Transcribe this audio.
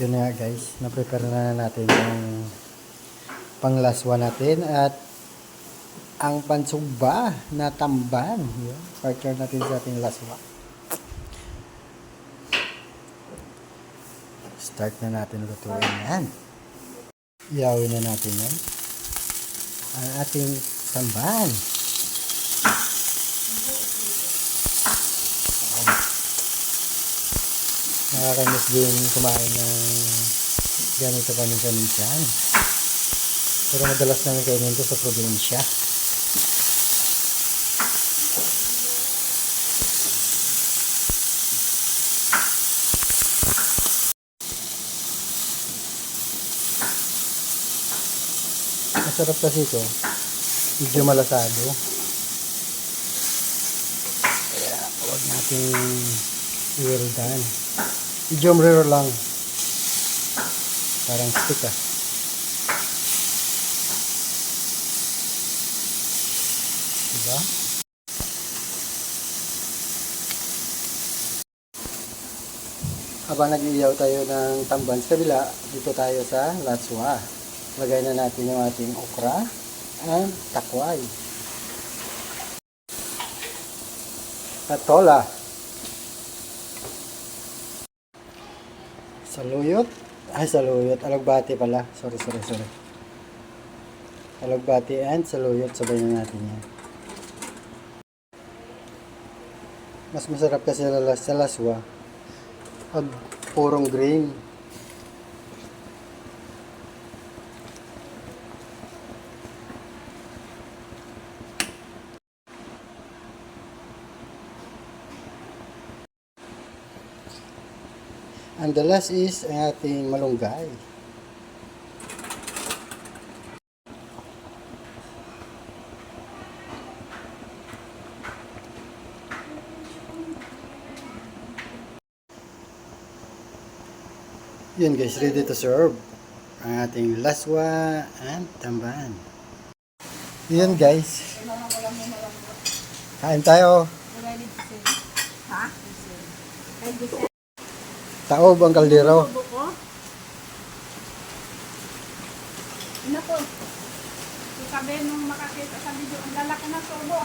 Yun nga guys, na-prepare na natin yung panglaswa natin at ang pansugba na tamban. Yun, partner natin sa ating laswa. Start na natin lutuin yan. Iyawin na natin yan. Ang ating tamban. Nakakamiss din kumain ng ganito paminsan-minsan. Pero madalas namin kainin ito sa probinsya. Masarap kasi ito. Medyo malasado. Kaya huwag natin i-well done. Medium rare lang. Parang stick ah. Diba? Habang nag-iiyaw tayo ng tamban sa kabila, dito tayo sa laswa. Lagay na natin yung ating okra and takway. At tola. Saluyot. Ay, saluyot. Alagbati pala. Sorry. Alagbati and saluyot. Sabay na natin yan. Mas masarap kasi sa laswa. Pag purong green. And the last is ang ating malunggay. Yun guys, ready to serve. Ang ating laswa and tamban. Yun guys. Kain tayo. Taob ang kaldero. Ina po. Sabi nung makakita sa video, ang lalaki na sobo.